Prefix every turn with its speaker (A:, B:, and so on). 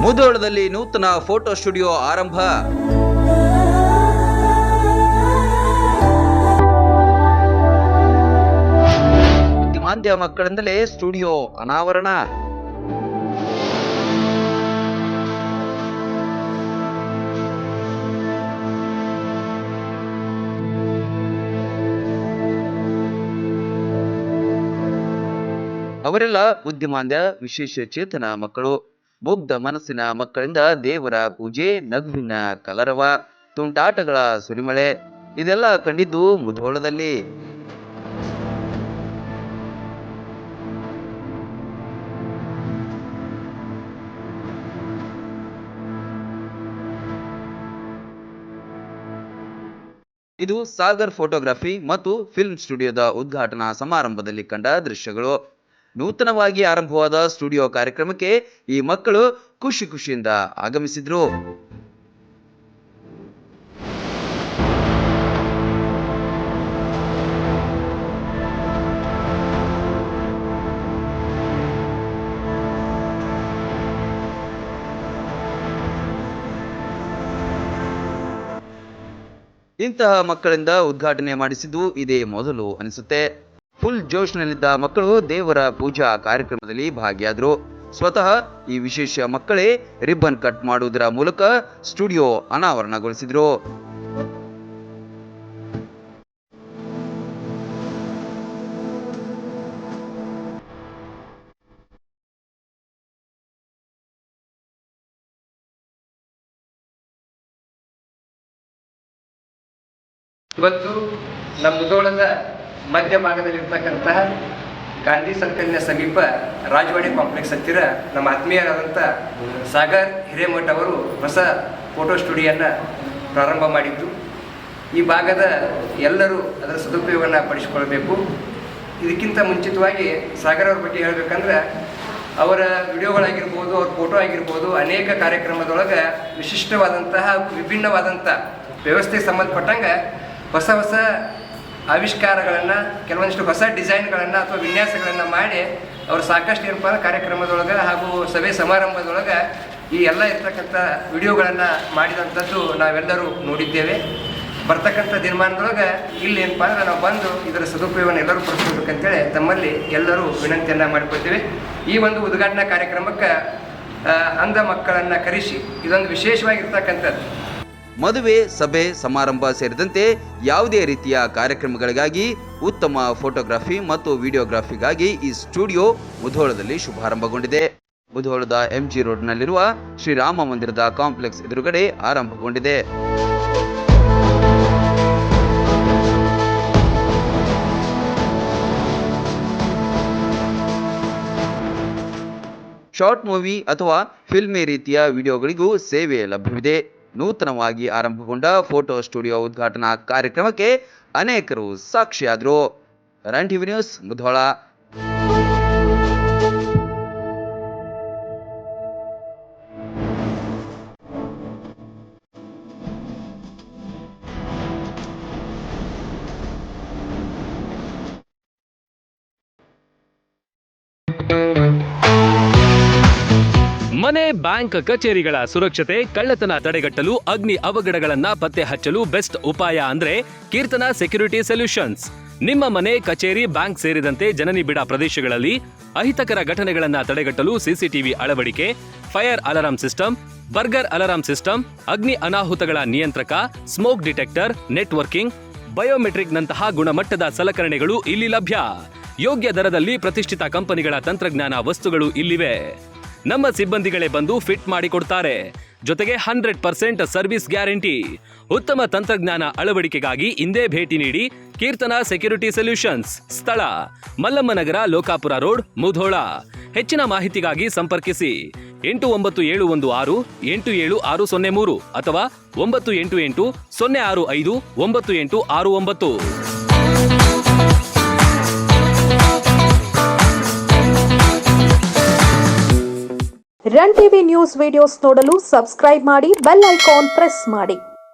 A: ಮುಧೋಳದಲ್ಲಿ ನೂತನ photo studio ಆರಂಭ. ಬುದ್ಧಿಮಾಂದ್ಯ ಮಕ್ಕಳಿಂದಲೇ studio ಅನಾವರಣ. ಅವರೆಲ್ಲ ಬುದ್ಧಿಮಾಂದ್ಯ ವಿಶೇಷ ಚೇತನ ಮಕ್ಕಳು. ಮುಗ್ಧ ಮನಸ್ಸಿನ ಮಕ್ಕಳಿಂದ ದೇವರ ಪೂಜೆ, ನಗುವಿನ ಕಲರವ, ತುಂಟಾಟಗಳ ಸುರಿಮಳೆ ಇದೆಲ್ಲ ಕಂಡಿದ್ದು ಮುಧೋಳದಲ್ಲಿ. ಇದು ಸಾಗರ್ ಫೋಟೋಗ್ರಫಿ ಮತ್ತು ಫಿಲ್ಮ್ ಸ್ಟುಡಿಯೋದ ಉದ್ಘಾಟನಾ ಸಮಾರಂಭದಲ್ಲಿ ಕಂಡ ದೃಶ್ಯಗಳು. ನೂತನವಾಗಿ ಆರಂಭವಾದ ಸ್ಟುಡಿಯೋ ಕಾರ್ಯಕ್ರಮಕ್ಕೆ ಈ ಮಕ್ಕಳು ಖುಷಿಯಿಂದ ಆಗಮಿಸಿದ್ರು. ಇಂತಹ ಮಕ್ಕಳಿಂದ ಉದ್ಘಾಟನೆ ಮಾಡಿಸಿದ್ದು ಇದೇ ಮೊದಲು ಅನಿಸುತ್ತೆ. ಫುಲ್ ಜೋಶ್ನಲ್ಲಿದ್ದ ಮಕ್ಕಳು ದೇವರ ಪೂಜಾ ಕಾರ್ಯಕ್ರಮದಲ್ಲಿ ಭಾಗಿಯಾದರು. ಸ್ವತಃ ಈ ವಿಶೇಷ ಮಕ್ಕಳೇ ರಿಬ್ಬನ್ ಕಟ್ ಮಾಡುವುದರ ಮೂಲಕ ಸ್ಟುಡಿಯೋ ಅನಾವರಣಗೊಳಿಸಿದ್ರು.
B: ಇವತ್ತು ನಮ್ಮ ಮುಧೋಳದ ಮಧ್ಯ ಭಾಗದಲ್ಲಿರ್ತಕ್ಕಂತಹ ಗಾಂಧಿ ಸರ್ಕಲ್ನ ಸಮೀಪ ರಾಜವಾಡಿ ಕಾಂಪ್ಲೆಕ್ಸ್ ಹತ್ತಿರ ನಮ್ಮ ಆತ್ಮೀಯರಾದಂಥ ಸಾಗರ್ ಹಿರೇಮಠ್ ಅವರು ಹೊಸ ಫೋಟೋ ಸ್ಟುಡಿಯೋನ ಪ್ರಾರಂಭ ಮಾಡಿದ್ದು. ಈ ಭಾಗದ ಎಲ್ಲರೂ ಅದರ ಸದುಪಯೋಗವನ್ನು ಪಡಿಸಿಕೊಳ್ಬೇಕು. ಇದಕ್ಕಿಂತ ಮುಂಚಿತವಾಗಿ ಸಾಗರ್ ಅವ್ರ ಬಗ್ಗೆ ಹೇಳಬೇಕಂದ್ರೆ ಅವರ ವಿಡಿಯೋಗಳಾಗಿರ್ಬೋದು, ಅವ್ರ ಫೋಟೋ ಆಗಿರ್ಬೋದು, ಅನೇಕ ಕಾರ್ಯಕ್ರಮದೊಳಗೆ ವಿಶಿಷ್ಟವಾದಂತಹ ವಿಭಿನ್ನವಾದಂಥ ವ್ಯವಸ್ಥೆಗೆ ಸಂಬಂಧಪಟ್ಟಂಗೆ ಹೊಸ ಆವಿಷ್ಕಾರಗಳನ್ನು, ಕೆಲವೊಂದಿಷ್ಟು ಹೊಸ ಡಿಸೈನ್ಗಳನ್ನು ಅಥವಾ ವಿನ್ಯಾಸಗಳನ್ನು ಮಾಡಿ ಅವರು ಸಾಕಷ್ಟು ಏನಪ್ಪ ಕಾರ್ಯಕ್ರಮದೊಳಗೆ ಹಾಗೂ ಸಭೆ ಸಮಾರಂಭದೊಳಗೆ ಈ ಎಲ್ಲ ಇರ್ತಕ್ಕಂಥ ವಿಡಿಯೋಗಳನ್ನು ಮಾಡಿದಂಥದ್ದು ನಾವೆಲ್ಲರೂ ನೋಡಿದ್ದೇವೆ. ಬರ್ತಕ್ಕಂಥ ದಿನಮಾನದೊಳಗೆ ಇಲ್ಲಿ ಏನಪ್ಪ ಅಂದ್ರೆ ನಾವು ಬಂದು ಇದರ ಸದುಪಯೋಗವನ್ನು ಎಲ್ಲರೂ ಪಡಿಸ್ಕೊಳ್ಬೇಕಂತೇಳಿ ತಮ್ಮಲ್ಲಿ ಎಲ್ಲರೂ ವಿನಂತಿಯನ್ನು ಮಾಡಿಕೊಳ್ತೇವೆ. ಈ ಒಂದು ಉದ್ಘಾಟನಾ ಕಾರ್ಯಕ್ರಮಕ್ಕೆ ಅಂಧ ಮಕ್ಕಳನ್ನು ಕರೆಸಿ ಇದೊಂದು ವಿಶೇಷವಾಗಿರ್ತಕ್ಕಂಥದ್ದು.
A: ಮದುವೆ, ಸಭೆ ಸಮಾರಂಭ ಸೇರಿದಂತೆ ಯಾವುದೇ ರೀತಿಯ ಕಾರ್ಯಕ್ರಮಗಳಿಗಾಗಿ ಉತ್ತಮ ಫೋಟೋಗ್ರಫಿ ಮತ್ತು ವಿಡಿಯೋಗ್ರಫಿಗಾಗಿ ಈ ಸ್ಟುಡಿಯೋ ಮುಧೋಳದಲ್ಲಿ ಶುಭಾರಂಭಗೊಂಡಿದೆ. ಮುಧೋಳದ MG ರೋಡ್ನಲ್ಲಿರುವ ಶ್ರೀರಾಮ ಮಂದಿರದ ಕಾಂಪ್ಲೆಕ್ಸ್ ಎದುರುಗಡೆ ಆರಂಭಗೊಂಡಿದೆ. ಶಾರ್ಟ್ ಮೂವಿ ಅಥವಾ ಫಿಲ್ಮಿ ರೀತಿಯ ವಿಡಿಯೋಗಳಿಗೂ ಸೇವೆ ಲಭ್ಯವಿದೆ. ನೂತನವಾಗಿ ಆರಂಭಗೊಂಡ ಫೋಟೋ ಸ್ಟುಡಿಯೋ ಉದ್ಘಾಟನಾ ಕಾರ್ಯಕ್ರಮಕ್ಕೆ ಅನೇಕರು ಸಾಕ್ಷಿಯಾದರು. Run TV news, Mudhol.
C: ಮನೆ, ಬ್ಯಾಂಕ್, ಕಚೇರಿಗಳ ಸುರಕ್ಷತೆ, ಕಳ್ಳತನ ತಡೆಗಟ್ಟಲು, ಅಗ್ನಿ ಅವಘಡಗಳನ್ನ ಪತ್ತೆ ಹಚ್ಚಲು ಬೆಸ್ಟ್ ಉಪಾಯ ಅಂದ್ರೆ ಕೀರ್ತನ ಸೆಕ್ಯೂರಿಟಿ ಸೊಲ್ಯೂಷನ್ಸ್. ನಿಮ್ಮ ಮನೆ, ಕಚೇರಿ, ಬ್ಯಾಂಕ್ ಸೇರಿದಂತೆ ಜನನಿಬಿಡ ಪ್ರದೇಶಗಳಲ್ಲಿ ಅಹಿತಕರ ಘಟನೆಗಳನ್ನ ತಡೆಗಟ್ಟಲು ಸಿಸಿಟಿವಿ ಅಳವಡಿಕೆ, fire alarm system, burger alarm system, ಅಗ್ನಿ ಅನಾಹುತಗಳ ನಿಯಂತ್ರಕ, ಸ್ಮೋಕ್ ಡಿಟೆಕ್ಟರ್, ನೆಟ್ವರ್ಕಿಂಗ್, ಬಯೋಮೆಟ್ರಿಕ್ ನಂತಹ ಗುಣಮಟ್ಟದ ಸಲಕರಣೆಗಳು ಇಲ್ಲಿ ಲಭ್ಯ. ಯೋಗ್ಯ ದರದಲ್ಲಿ ಪ್ರತಿಷ್ಠಿತ ಕಂಪನಿಗಳ ತಂತ್ರಜ್ಞಾನ ವಸ್ತುಗಳು ಇಲ್ಲಿವೆ. ನಮ್ಮ ಸಿಬ್ಬಂದಿಗಳೇ ಬಂದು ಫಿಟ್ ಮಾಡಿಕೊಡ್ತಾರೆ. ಜೊತೆಗೆ 100% ಸರ್ವಿಸ್ ಗ್ಯಾರಂಟಿ. ಉತ್ತಮ ತಂತ್ರಜ್ಞಾನ ಅಳವಡಿಕೆಗಾಗಿ ಇಂದೇ ಭೇಟಿ ನೀಡಿ ಕೀರ್ತನ ಸೆಕ್ಯೂರಿಟಿ ಸೊಲ್ಯೂಷನ್ಸ್. ಸ್ಥಳ ಮಲ್ಲಮ್ಮನಗರ, ಲೋಕಾಪುರ ರೋಡ್, ಮುಧೋಳ. ಹೆಚ್ಚಿನ ಮಾಹಿತಿಗಾಗಿ ಸಂಪರ್ಕಿಸಿ 8976876603 ಅಥವಾ 9880659869.
D: ರನ್ ಟಿವಿ ನ್ಯೂಸ್ ವಿಡಿಯೋಸ್ ನೋಡಲು ಸಬ್ಸ್ಕ್ರೈಬ್ ಮಾಡಿ, ಬೆಲ್ ಐಕಾನ್ ಪ್ರೆಸ್ ಮಾಡಿ.